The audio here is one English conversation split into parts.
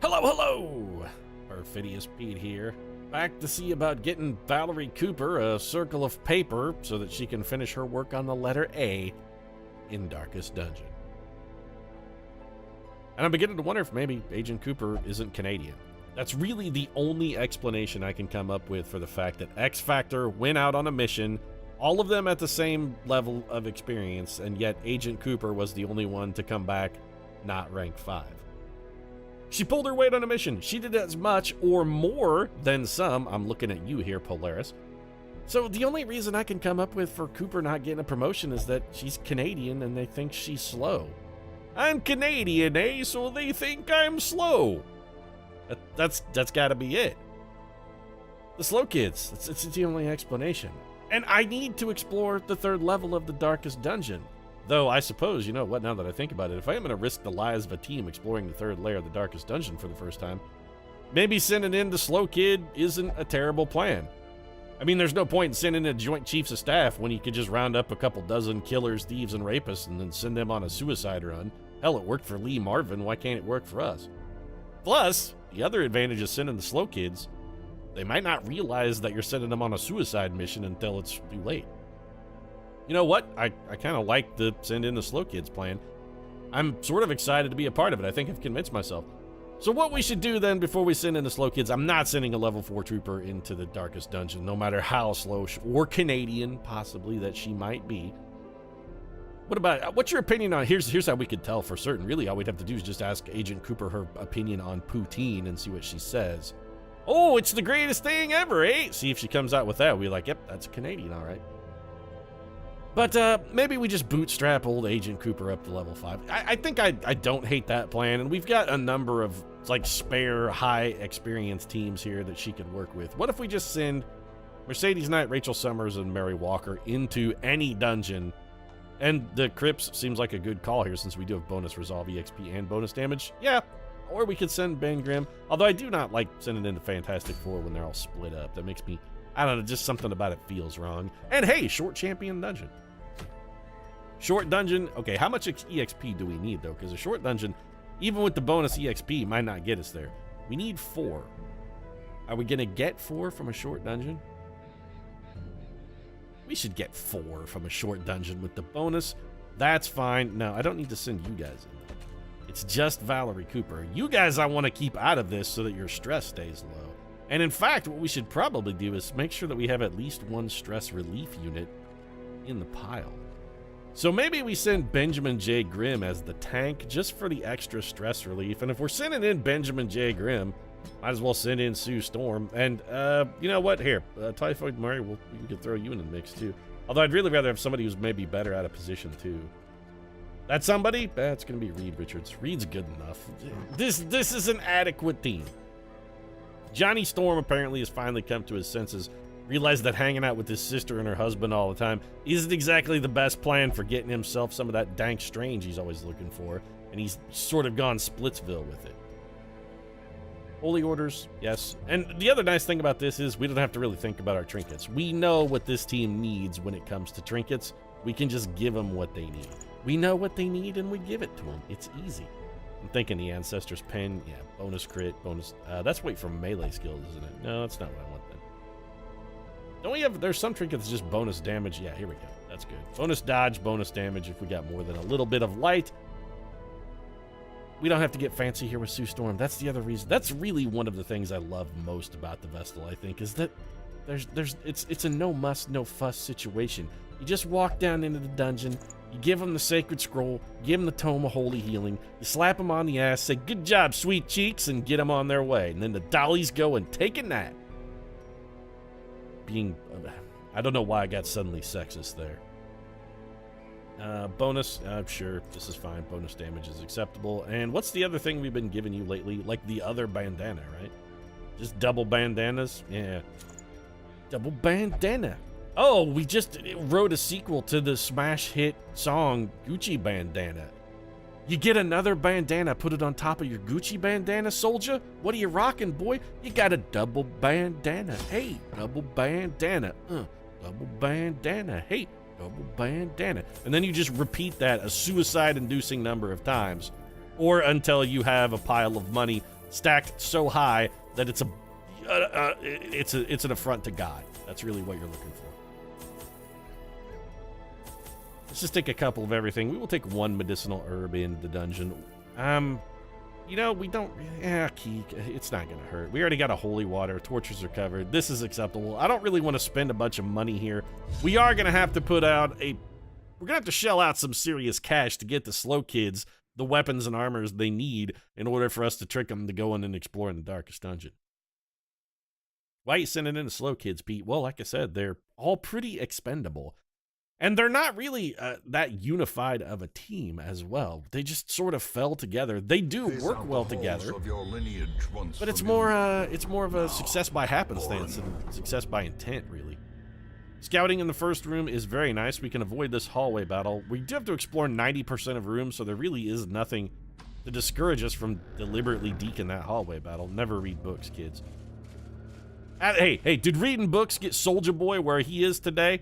Hello, hello! Perfidious Pete here. Back to see about getting Valerie Cooper a circle of paper so that she can finish her work on the letter A in Darkest Dungeon. And I'm beginning to wonder if maybe Agent Cooper isn't Canadian. That's really the only explanation I can come up with for the fact that X Factor went out on a mission, all of them at the same level of experience, and yet Agent Cooper was the only one to come back not rank 5. She pulled her weight on a mission. She did as much or more than some. I'm looking at you here, Polaris. So the only reason I can come up with for Cooper not getting a promotion is that she's Canadian and they think she's slow. I'm Canadian, eh? So they think I'm slow. That's got to be it. The slow kids. It's the only explanation. And I need to explore the third level of the Darkest Dungeon. Though, I suppose, you know what, now that I think about it, if I am going to risk the lives of a team exploring the third layer of the Darkest Dungeon for the first time, maybe sending in the slow kid isn't a terrible plan. I mean, there's no point in sending in Joint Chiefs of Staff when you could just round up a couple dozen killers, thieves, and rapists and then send them on a suicide run. Hell, it worked for Lee Marvin, why can't it work for us? Plus, the other advantage of sending the slow kids, they might not realize that you're sending them on a suicide mission until it's too late. You know what? I kind of like the send in the slow kids plan. I'm sort of excited to be a part of it. I think I've convinced myself. So what we should do then before we send in the slow kids, I'm not sending a level 4 trooper into the Darkest Dungeon, no matter how slow or Canadian possibly that she might be. What's your opinion on, here's how we could tell for certain. Really, all we'd have to do is just ask Agent Cooper her opinion on poutine and see what she says. Oh, it's the greatest thing ever, eh? See if she comes out with that. We're like, yep, that's a Canadian, all right. But maybe we just bootstrap old Agent Cooper up to level 5. I think I don't hate that plan, and we've got a number of like spare high experience teams here that she could work with. What if we just send Mercedes Knight, Rachel Summers, and Mary Walker into any dungeon? And the Crips seems like a good call here since we do have bonus resolve EXP and bonus damage. Yeah, or we could send Ben Grimm, although I do not like sending into Fantastic Four when they're all split up. That makes me, I don't know, just something about it feels wrong. And hey, short champion dungeon. Short dungeon, okay, how much EXP do we need, though? Because a short dungeon, even with the bonus EXP, might not get us there. We need 4. Are we going to get 4 from a short dungeon? We should get 4 from a short dungeon with the bonus. That's fine. No, I don't need to send you guys in. It's just Valerie Cooper. You guys I want to keep out of this so that your stress stays low. And in fact, what we should probably do is make sure that we have at least one stress relief unit in the pile. So maybe we send Benjamin J. Grimm as the tank just for the extra stress relief. And if we're sending in Benjamin J. Grimm, might as well send in Sue Storm. And you know what? Here, Typhoid Murray, we can throw you in the mix too. Although I'd really rather have somebody who's maybe better out of position too. That somebody? That's going to be Reed Richards. Reed's good enough. This is an adequate team. Johnny Storm apparently has finally come to his senses. Realized that hanging out with his sister and her husband all the time isn't exactly the best plan for getting himself some of that dank strange he's always looking for, and he's sort of gone Splitsville with it. Holy orders, yes. And the other nice thing about this is we don't have to really think about our trinkets. We know what this team needs when it comes to trinkets. We can just give them what they need. We know what they need and we give it to them. It's easy. I'm thinking the Ancestor's Pen, yeah, bonus crit, bonus, that's wait for melee skills, isn't it? No, that's not what I want then. Don't we have, there's some trinkets just bonus damage. Yeah, here we go. That's good. Bonus dodge, bonus damage if we got more than a little bit of light. We don't have to get fancy here with Sue Storm. That's the other reason. That's really one of the things I love most about the Vestal, I think, is that it's a no muss, no fuss situation. You just walk down into the dungeon, you give them the Sacred Scroll, give them the Tome of Holy Healing, you slap them on the ass, say, good job, sweet cheeks, and get them on their way. And then the dollies go and take a nap. I don't know why I got suddenly sexist there. Bonus, sure, this is fine. Bonus damage is acceptable. And what's the other thing we've been giving you lately? Like the other bandana, right? Just double bandanas? Yeah. Double bandana. Oh, we just wrote a sequel to the smash hit song Gucci Bandana. You get another bandana, put it on top of your Gucci bandana, soldier? What are you rocking, boy? You got a double bandana. Hey, double bandana. Double bandana. Hey, double bandana. And then you just repeat that a suicide-inducing number of times. Or until you have a pile of money stacked so high that it's an affront to God. That's really what you're looking for. Let's just take a couple of everything. We will take one medicinal herb into the dungeon. You know, we don't... Yeah, Keek, it's not going to hurt. We already got a holy water. Torches are covered. This is acceptable. I don't really want to spend a bunch of money here. We are going to have to put out a... We're going to have to shell out some serious cash to get the slow kids the weapons and armors they need in order for us to trick them to go in and explore in the darkest dungeon. Why are you sending in the slow kids, Pete? Well, like I said, they're all pretty expendable. And they're not really that unified of a team as well. They just sort of fell together. They do work well together, but it's more of a success by happenstance than success by intent, really. Scouting in the first room is very nice. We can avoid this hallway battle. We do have to explore 90% of rooms, so there really is nothing to discourage us from deliberately deking that hallway battle. Never read books, kids. Hey, did reading books get Soldier Boy where he is today?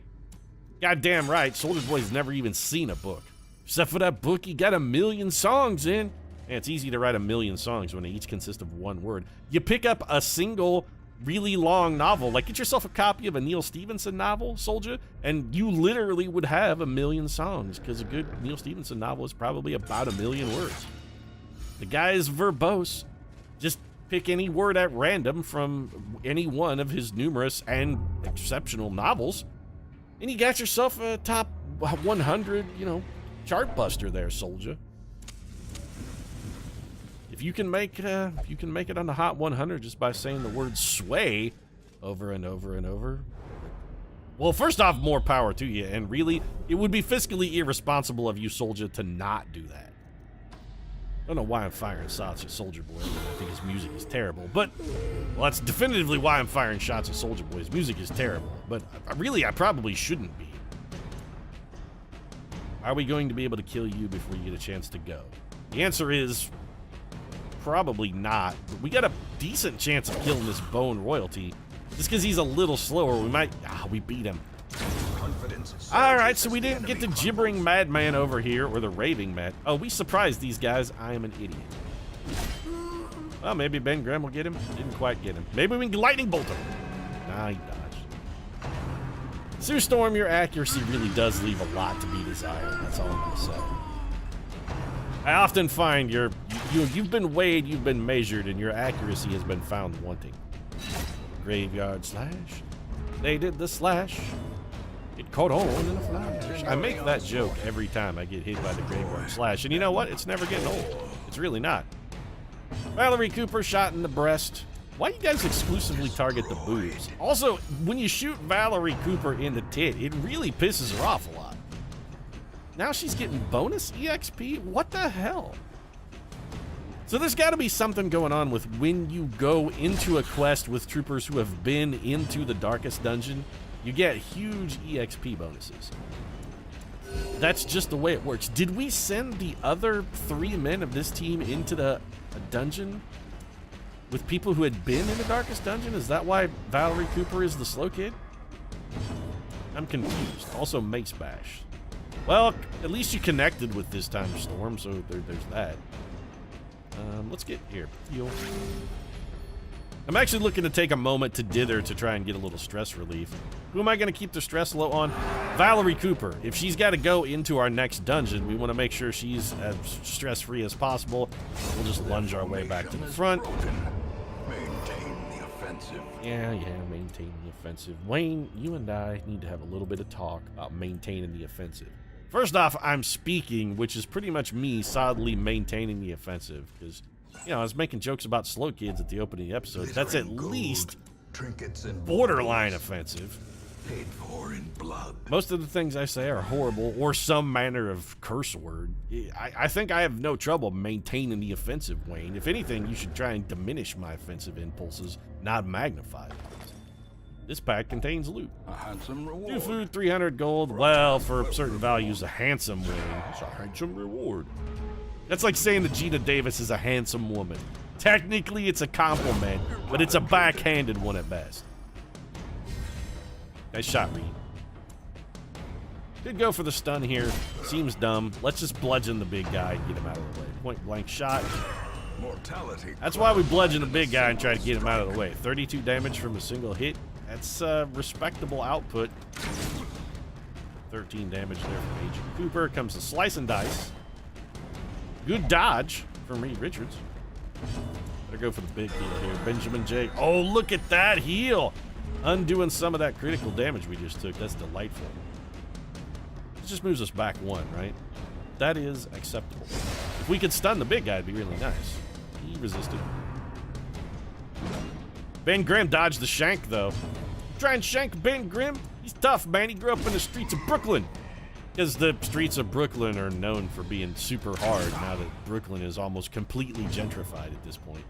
Goddamn right, Soldier Boy's never even seen a book. Except for that book he got 1 million songs in. And it's easy to write 1 million songs when they each consist of one word. You pick up a single really long novel, like get yourself a copy of a Neil Stephenson novel, Soldier, and you literally would have 1 million songs, because a good Neil Stephenson novel is probably about 1 million words. The guy is verbose. Just pick any word at random from any one of his numerous and exceptional novels, and you got yourself a top 100, chart buster there, Soldier. If you can make it on the Hot 100 just by saying the word sway over and over and over, well, first off, more power to you. And really, it would be fiscally irresponsible of you, Soldier, to not do that. I don't know why I'm firing shots at Soldier Boy. I think his music is terrible, but well, that's definitively why I'm firing shots at Soldier Boy. His music is terrible, but I probably shouldn't be. Are we going to be able to kill you before you get a chance to go? The answer is probably not, but we got a decent chance of killing this bone royalty. Just because he's a little slower, we beat him. Alright, so we didn't get the gibbering madman over here, or the raving mad. Oh, we surprised these guys. I am an idiot. Well, maybe Ben Grimm will get him. Didn't quite get him. Maybe we can lightning bolt him. Nah, he dodged. Sue Storm, your accuracy really does leave a lot to be desired. That's all I'm going to say. I often find you've been weighed, you've been measured, and your accuracy has been found wanting. Graveyard slash. They did the slash. It caught on in a flash. I make that joke every time I get hit by the graveyard slash, and you know what? It's never getting old. It's really not. Valerie Cooper shot in the breast. Why do you guys exclusively target the boobs? Also, when you shoot Valerie Cooper in the tit, it really pisses her off a lot. Now she's getting bonus EXP? What the hell? So there's got to be something going on with when you go into a quest with troopers who have been into the darkest dungeon, you get huge EXP bonuses. That's just the way it works. Did we send the other 3 men of this team into a dungeon with people who had been in the darkest dungeon? Is that why Valerie Cooper is the slow kid? I'm confused. Also, Mace Bash. Well, at least you connected with this time, Storm, so there's that. Let's get here. Heal. I'm actually looking to take a moment to dither to try and get a little stress relief. Who am I going to keep the stress low on? Valerie Cooper. If she's got to go into our next dungeon, we want to make sure she's as stress-free as possible. We'll just lunge our way back to the front. Maintain the offensive. Yeah, maintain the offensive. Wayne, you and I need to have a little bit of talk about maintaining the offensive. First off, I'm speaking, which is pretty much me solidly maintaining the offensive, because, I was making jokes about slow kids at the opening episode. That's at least borderline offensive. Paid for in blood. Most of the things I say are horrible or some manner of curse word. I think I have no trouble maintaining the offensive, Wayne. If anything, you should try and diminish my offensive impulses, not magnify them. This pack contains loot. A handsome reward. 2 food, 300 gold. Well, for certain values, a handsome win. It's a handsome reward. That's like saying that Gina Davis is a handsome woman. Technically, it's a compliment, but it's a backhanded one at best. Nice shot, Reed. Did go for the stun here. Seems dumb. Let's just bludgeon the big guy and get him out of the way. Point blank shot. Mortality. That's why we bludgeon the big guy and try to get him out of the way. 32 damage from a single hit. That's respectable output. 13 damage there from Agent Cooper. Comes the slice and dice. Good dodge from Reed Richards. Better go for the big heal here. Benjamin J. Oh, look at that heal. Undoing some of that critical damage we just took. That's delightful. This just moves us back one, right? That is acceptable. If we could stun the big guy, it'd be really nice. He resisted. Ben Grimm dodged the shank, though. Try and shank Ben Grimm? He's tough, man. He grew up in the streets of Brooklyn. Because the streets of Brooklyn are known for being super hard now that Brooklyn is almost completely gentrified at this point.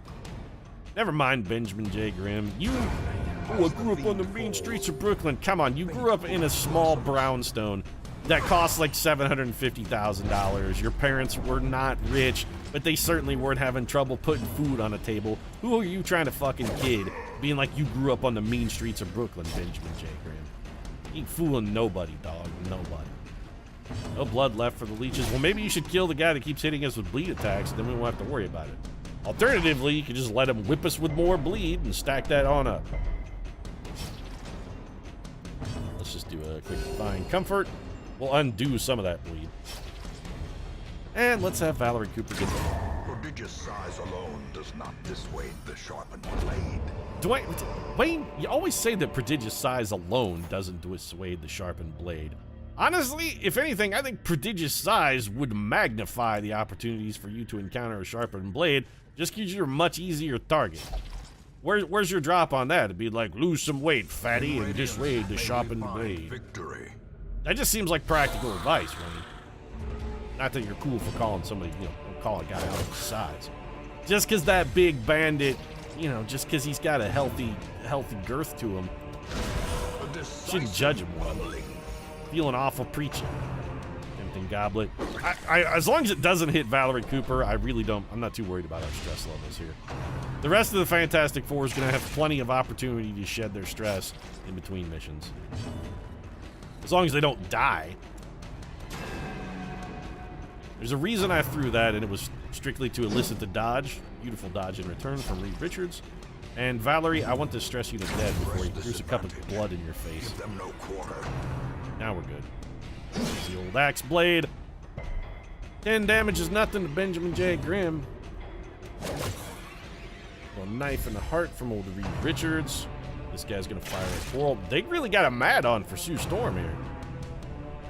Never mind, Benjamin J. Grimm. I grew up on the mean streets of Brooklyn. Come on, you grew up in a small brownstone that cost like $750,000. Your parents were not rich, but they certainly weren't having trouble putting food on a table. Who are you trying to fucking kid, being like you grew up on the mean streets of Brooklyn, Benjamin J. Grimm? You ain't fooling nobody, dog. Nobody. No blood left for the leeches. Well, maybe you should kill the guy that keeps hitting us with bleed attacks, and then we won't have to worry about it. Alternatively, you could just let him whip us with more bleed and stack that on up. Let's just do a quick Divine Comfort. We'll undo some of that bleed. And let's have Valerie Cooper get there. Prodigious size alone does not dissuade the sharpened blade. Wayne, you always say that prodigious size alone doesn't dissuade the sharpened blade. Honestly, if anything, I think prodigious size would magnify the opportunities for you to encounter a sharpened blade, just because you're a much easier target. Where's your drop on that? It'd be like, lose some weight, fatty, and dissuade the sharpened blade. Victory. That just seems like practical advice, Wayne. Not that you're cool for calling somebody, don't call a guy out of his size. Just because that big bandit, just because he's got a healthy girth to him, shouldn't judge him well. Feeling awful preaching. Tempting Goblet. As long as it doesn't hit Valerie Cooper, I'm not too worried about our stress levels here. The rest of the Fantastic Four is going to have plenty of opportunity to shed their stress in between missions. As long as they don't die. There's a reason I threw that, and it was strictly to elicit the dodge. Beautiful dodge in return from Reed Richards. And Valerie, I want to stress you to death before you cruise a cup of blood in your face. Give them no quarter. Now we're good. There's the old axe blade. 10 damage is nothing to Benjamin J. Grimm. A knife in the heart from old Reed Richards. This guy's gonna fire a quarrel. They really got a mad on for Sue Storm here.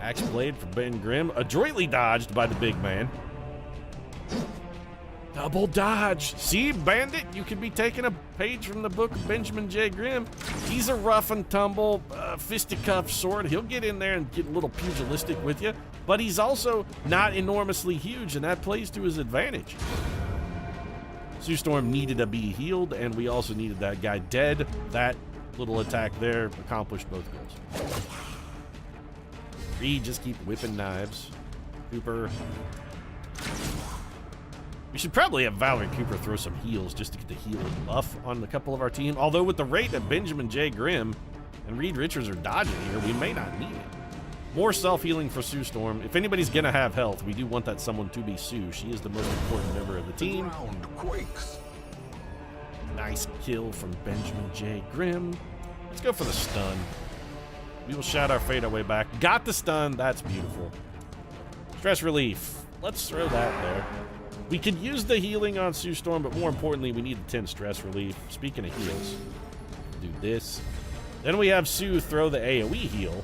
Axe blade for Ben Grimm. Adroitly dodged by the big man. Double dodge. See, Bandit, you could be taking a page from the book of Benjamin J. Grimm. He's a rough and tumble, fisticuff sort. He'll get in there and get a little pugilistic with you, but he's also not enormously huge, and that plays to his advantage. Sue Storm needed to be healed, and we also needed that guy dead. That little attack there accomplished both goals. Reed just keep whipping knives. Cooper. We should probably have Valerie Cooper throw some heals just to get the healing buff on a couple of our team. Although with the rate that Benjamin J. Grimm and Reed Richards are dodging here, we may not need it. More self-healing for Sue Storm. If anybody's gonna have health, we do want that someone to be Sue. She is the most important member of the team. The ground quakes. Nice kill from Benjamin J. Grimm. Let's go for the stun. We will shout our fate our way back. Got the stun. That's beautiful. Stress relief. Let's throw that there. We could use the healing on Sue Storm, but more importantly, we need the 10 stress relief. Speaking of heals, do this. Then we have Sue throw the AoE heal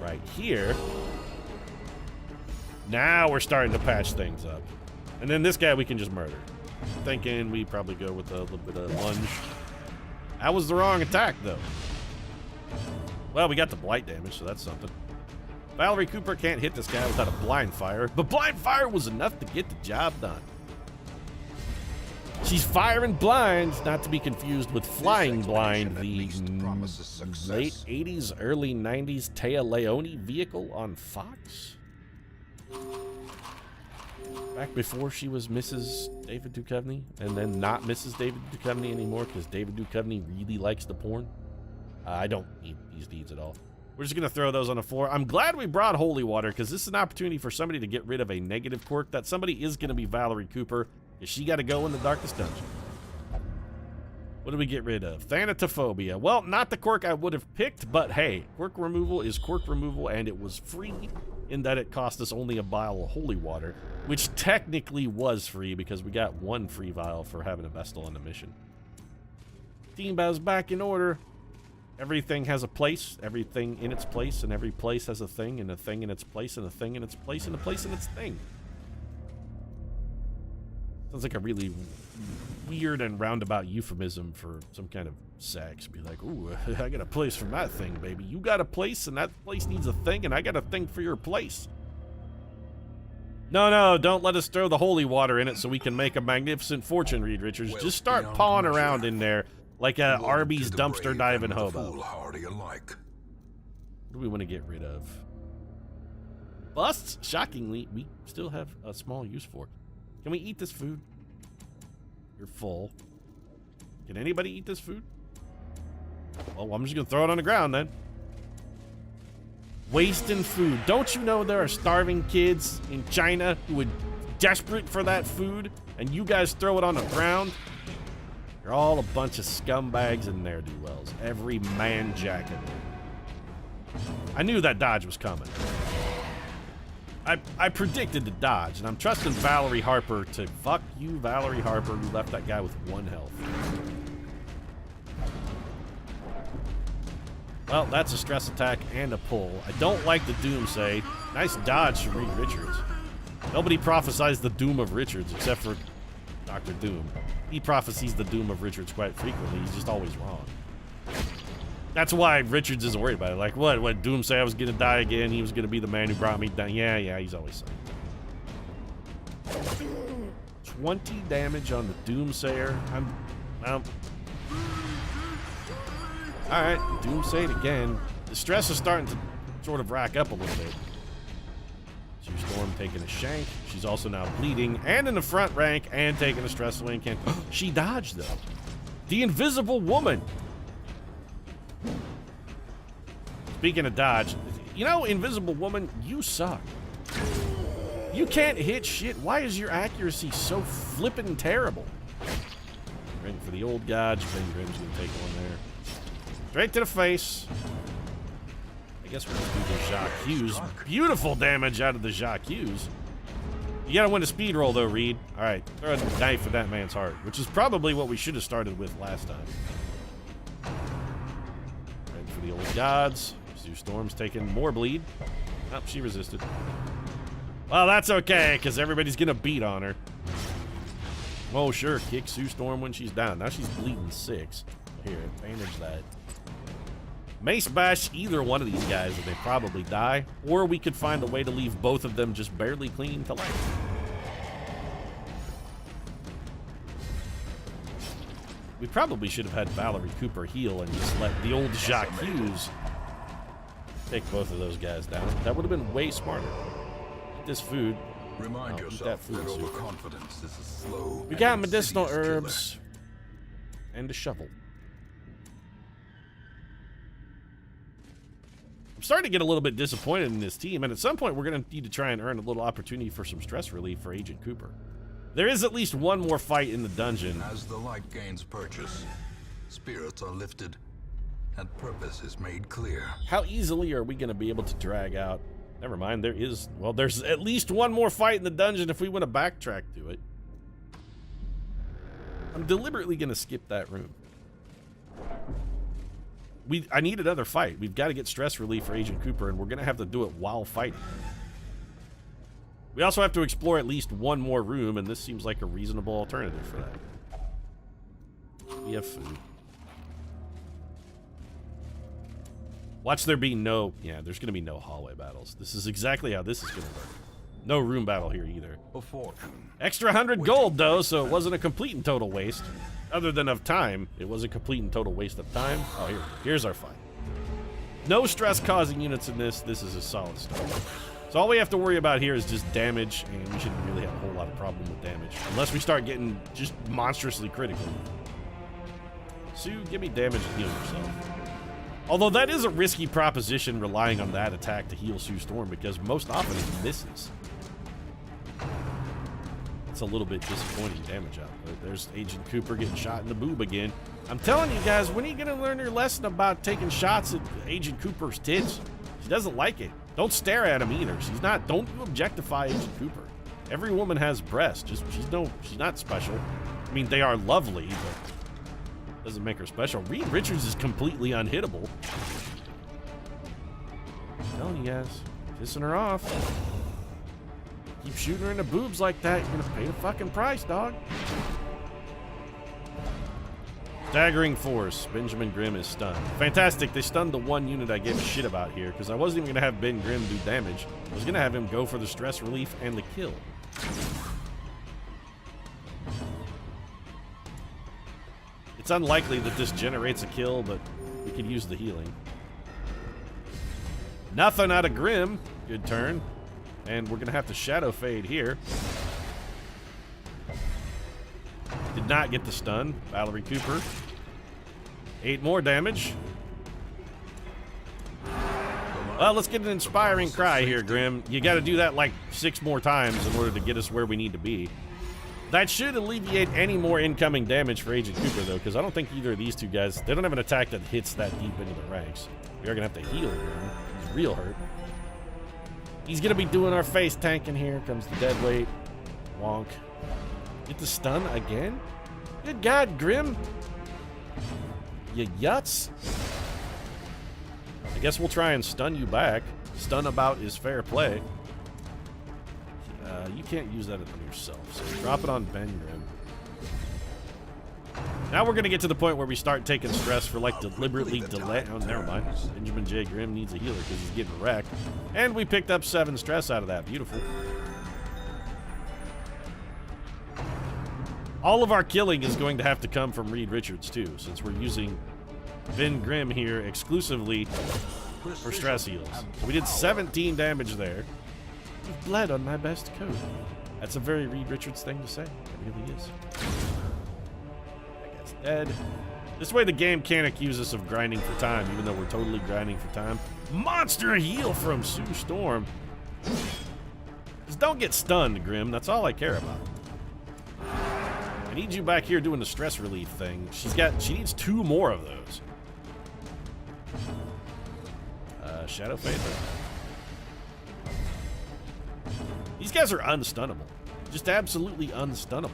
right here. Now we're starting to patch things up. And then this guy we can just murder. Thinking we probably go with a little bit of lunge. That was the wrong attack, though. Well, we got the blight damage, so that's something. Valerie Cooper can't hit this guy without a blind fire, but blind fire was enough to get the job done. She's firing blinds, not to be confused with flying blind, the late 80s, early 90s Taya Leone vehicle on Fox. Back before she was Mrs. David Duchovny, and then not Mrs. David Duchovny anymore because David Duchovny really likes the porn. I don't need these deeds at all. We're just going to throw those on the floor. I'm glad we brought holy water because this is an opportunity for somebody to get rid of a negative quirk. That somebody is going to be Valerie Cooper. Because she got to go in the darkest dungeon. What do we get rid of? Thanatophobia. Well, not the quirk I would have picked, but hey, quirk removal is quirk removal, and it was free in that it cost us only a vial of holy water, which technically was free because we got one free vial for having a Vestal on the mission. Team Bow's back in order. Everything has a place, everything in its place, and every place has a thing, and a thing in its place, and a thing in its place, and a place in its thing. Sounds like a really weird and roundabout euphemism for some kind of sex. Be like, ooh, I got a place for my thing, baby. You got a place, and that place needs a thing, and I got a thing for your place. No, don't let us throw the holy water in it so we can make a magnificent fortune, Reed Richards. Just start pawing around in there like a Arby's dumpster diving hobo. What do we want to get rid of? Busts, shockingly, we still have a small use for. Can we eat this food? You're full. Can anybody eat this food? Well, I'm just gonna throw it on the ground then. Wasting food. Don't you know there are starving kids in China who are desperate for that food, and you guys throw it on the ground? You're all a bunch of scumbags and ne'er-do-wells. Every man jack of it. I knew that dodge was coming. I predicted the dodge, and I'm trusting Valerie Harper to fuck you, Valerie Harper, who left that guy with 1 health. Well, that's a stress attack and a pull. I don't like the doomsay. Nice dodge from Reed Richards. Nobody prophesies the doom of Richards except for Dr. Doom. He prophesies the doom of Richards quite frequently. He's just always wrong. That's why Richards isn't worried about it. Like, what? Doom say I was gonna die again? He was gonna be the man who brought me down. Yeah, he's always saying. 20 damage on the Doomsayer. Alright, Doomsay it again. The stress is starting to sort of rack up a little bit. Sue Storm taking a shank. She's also now bleeding and in the front rank and taking a stress away and can't. She dodged, though. The Invisible Woman. Speaking of dodge, you know, Invisible Woman, you suck. You can't hit shit. Why is your accuracy so flippin' terrible? Ready for the old dodge. Ben Grimm's gonna take one there. Straight to the face. I guess we're gonna do the Jacques Hughes. Beautiful damage out of the Jacques Hughes. You gotta win a speed roll though, Reed. Alright, throw a knife at that man's heart, which is probably what we should have started with last time. Ready for the old gods. Sue Storm's taking more bleed. Oh, she resisted. Well, that's okay, because everybody's gonna beat on her. Oh, sure, kick Sue Storm when she's down. Now she's bleeding 6. Here, bandage that. Mace bash either one of these guys and they probably die, or we could find a way to leave both of them just barely clinging to life. We probably should have had Valerie Cooper heal and just let the old Jacques Hughes take both of those guys down. That would have been way smarter. Eat this food. Remind yourself that overconfidence is a slow. We got medicinal herbs and a shovel. I'm starting to get a little bit disappointed in this team, and at some point we're going to need to try and earn a little opportunity for some stress relief for Agent Cooper. There is at least one more fight in the dungeon. As the light gains purchase, spirits are lifted, and purpose is made clear. How easily are we going to be able to drag out? Never mind, there's at least one more fight in the dungeon if we want to backtrack to it. I'm deliberately going to skip that room. I need another fight. We've got to get stress relief for Agent Cooper, and we're going to have to do it while fighting. We also have to explore at least one more room, and this seems like a reasonable alternative for that. We have food. Watch there be no... Yeah, there's going to be no hallway battles. This is exactly how this is going to work. No room battle here either. Extra 100 gold, though, so it wasn't a complete and total waste. Other than of time, it was a complete and total waste of time. Oh, here's our fight. No stress-causing units in this. This is a solid start. So all we have to worry about here is just damage, and we shouldn't really have a whole lot of problem with damage. Unless we start getting just monstrously critical. Sue, give me damage and heal yourself. Although that is a risky proposition, relying on that attack to heal Sue Storm, because most often it misses. That's a little bit disappointing damage output. There's Agent Cooper getting shot in the boob again. I'm telling you guys, when are you going to learn your lesson about taking shots at Agent Cooper's tits? She doesn't like it. Don't stare at him either. Don't you objectify Agent Cooper. Every woman has breasts. She's not special. I mean, they are lovely, but doesn't make her special. Reed Richards is completely unhittable. I'm telling you guys, pissing her off. Keep shooting her in the boobs like that, you're gonna pay the fucking price, dog. Staggering force. Benjamin Grimm is stunned. Fantastic. They stunned the one unit I gave a shit about here, because I wasn't even gonna have Ben Grimm do damage. I was gonna have him go for the stress relief and the kill. It's unlikely that this generates a kill, but we could use the healing. Nothing out of Grimm. Good turn. And we're going to have to shadow fade here. Did not get the stun. Valerie Cooper. 8 more damage. Well, let's get an inspiring cry here, Grimm. You got to do that like 6 more times in order to get us where we need to be. That should alleviate any more incoming damage for Agent Cooper, though, because I don't think either of these two guys, they don't have an attack that hits that deep into the ranks. We are going to have to heal Grimm. He's real hurt. He's going to be doing our face tanking here. Comes the dead weight. Wonk. Get the stun again? Good God, Grimm. You yuts. I guess we'll try and stun you back. Stun about is fair play. You can't use that on yourself, so drop it on Ben Grimm. Now we're going to get to the point where we start taking stress for, like, deliberately delay. Oh, never mind. Benjamin J. Grimm needs a healer because he's getting wrecked. And we picked up 7 stress out of that. Beautiful. All of our killing is going to have to come from Reed Richards, too, since we're using Ben Grimm here exclusively for stress heals. So we did 17 damage there. You've bled on my best coat. That's a very Reed Richards thing to say. It really is. That guy's dead. This way the game can't accuse us of grinding for time, even though we're totally grinding for time. Monster heal from Sue Storm. Just don't get stunned, Grimm. That's all I care about. I need you back here doing the stress relief thing. She needs 2 more of those. Shadow Fade. These guys are unstunnable. Just absolutely unstunnable.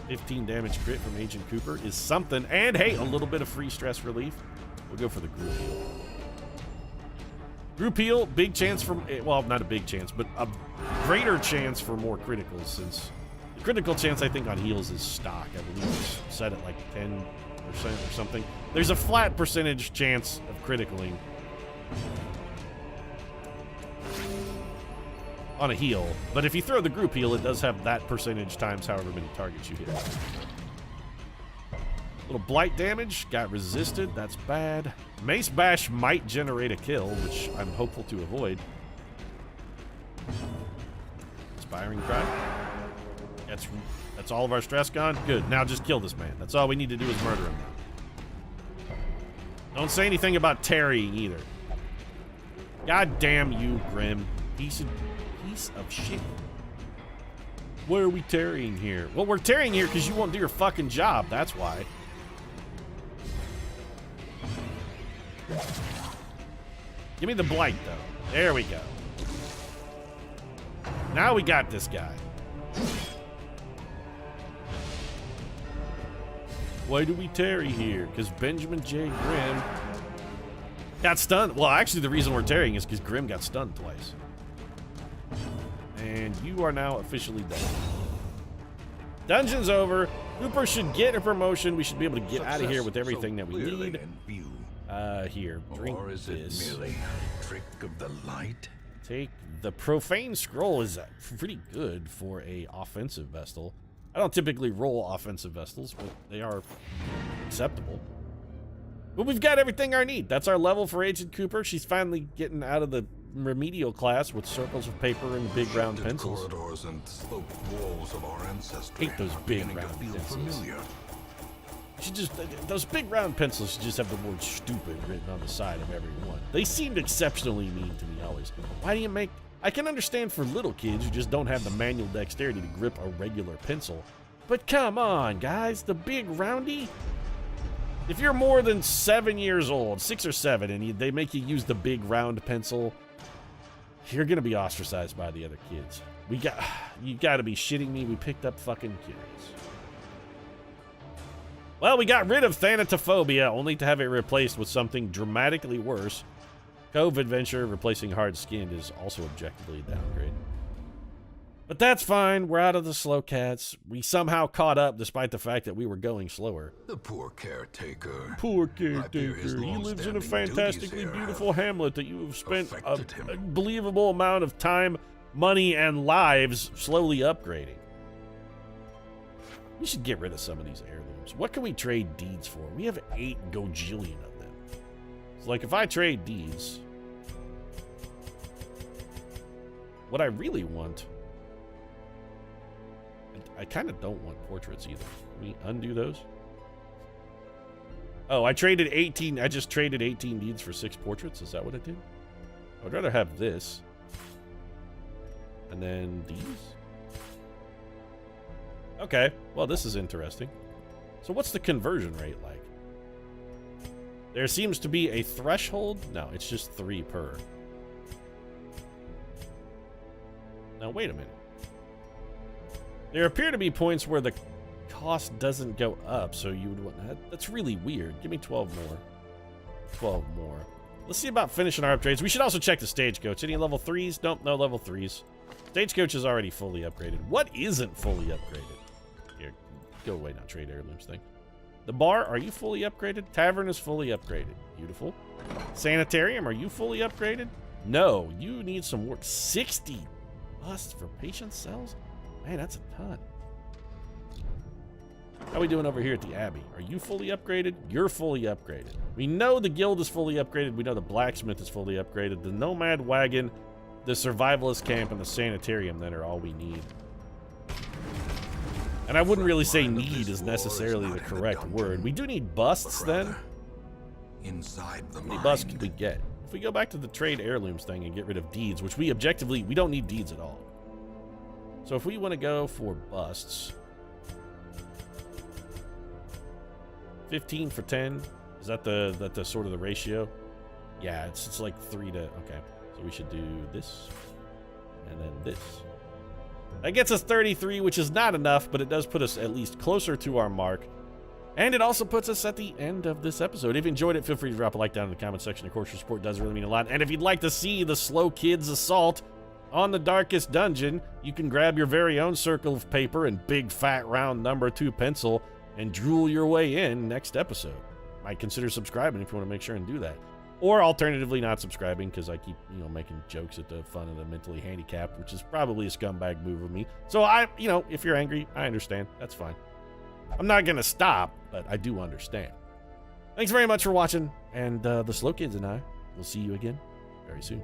15 damage crit from Agent Cooper is something. And hey, a little bit of free stress relief. We'll go for the group heal. Group heal, big chance for, well, not a big chance, but a greater chance for more criticals, since the critical chance I think on heals is stock. I believe it's set at like 10% or something. There's a flat percentage chance of criticaling on a heal, but if you throw the group heal, it does have that percentage times however many targets you hit. Little blight damage, got resisted, that's bad. Mace Bash might generate a kill, which I'm hopeful to avoid. Inspiring Cry. That's all of our stress gone? Good, now just kill this man. That's all we need to do is murder him now. Don't say anything about tarrying either. God damn you, Grimm. Piece of shit. Why are we tarrying here? Well, we're tarrying here because you won't do your fucking job. That's why. Give me the blight, though. There we go. Now we got this guy. Why do we tarry here? Because Benjamin J. Grimm got stunned. Well, actually, the reason we're tarrying is because Grimm got stunned twice. And you are now officially done. Dungeon's over. Cooper should get a promotion. We should be able to get out of here with everything that we need. Here, drink this. Merely a trick of the light? Take the profane scroll. Is pretty good for a offensive Vestal. I don't typically roll offensive Vestals, but they are acceptable. But we've got everything I need. That's our level for Agent Cooper. She's finally getting out of the remedial class with circles of paper and big round pencils. Corridors and sloped walls of our ancestry. Hate those big round pencils. Those big round pencils should just have the word stupid written on the side of every one. They seemed exceptionally mean to me always. Why do you make I can understand for little kids who just don't have the manual dexterity to grip a regular pencil. But come on, guys, the big roundy? If you're more than 7 years old, 6 or 7, and they make you use the big round pencil, you're gonna be ostracized by the other kids. You gotta be shitting me. We picked up fucking kids. Well, we got rid of thanatophobia, only to have it replaced with something dramatically worse. Cove Adventure, replacing hard skinned, is also objectively a downgrade. But that's fine. We're out of the slow cats. We somehow caught up despite the fact that we were going slower. The poor caretaker. Poor caretaker. He lives in a fantastically beautiful hamlet that you have spent a unbelievable amount of time, money, and lives slowly upgrading. We should get rid of some of these heirlooms. What can we trade deeds for? We have 8 gojillion of them. It's like if I trade deeds, what I really want, I kind of don't want portraits either. Can we undo those? Oh, I traded 18. I just traded 18 deeds for 6 portraits. Is that what I did? I would rather have this. And then these. Okay. Well, this is interesting. So what's the conversion rate like? There seems to be a threshold. No, it's just 3 per. Now, wait a minute. There appear to be points where the cost doesn't go up, so you would want that. That's really weird. Give me 12 more. 12 more. Let's see about finishing our upgrades. We should also check the stagecoach. Any level 3s? Nope, no level 3s. Stagecoach is already fully upgraded. What isn't fully upgraded? Here, go away now, trade heirlooms thing. The bar, are you fully upgraded? Tavern is fully upgraded. Beautiful. Sanitarium, are you fully upgraded? No, you need some work. 60 busts for patient cells? Man, that's a ton. How are we doing over here at the Abbey? Are you fully upgraded? You're fully upgraded. We know the guild is fully upgraded. We know the blacksmith is fully upgraded. The nomad wagon, the survivalist camp, and the sanitarium then are all we need. And I wouldn't really say need is necessarily the correct word. We do need busts then. Inside the How many busts could we get? If we go back to the trade heirlooms thing and get rid of deeds, which we objectively, we don't need deeds at all. So if we want to go for busts, 15 for 10, is that the sort of the ratio? Yeah, it's like 3 to, okay. So we should do this and then this. That gets us 33, which is not enough, but it does put us at least closer to our mark. And it also puts us at the end of this episode. If you enjoyed it, feel free to drop a like down in the comment section. Of course, your support does really mean a lot. And if you'd like to see the Slow Kids Assault on the Darkest Dungeon, you can grab your very own circle of paper and big fat round number 2 pencil and drool your way in next episode. Might consider subscribing if you want to make sure and do that. Or alternatively not subscribing, because I keep, making jokes at the fun of the mentally handicapped, which is probably a scumbag move of me. So if you're angry, I understand. That's fine. I'm not going to stop, but I do understand. Thanks very much for watching, and the Slow Kids and I will see you again very soon.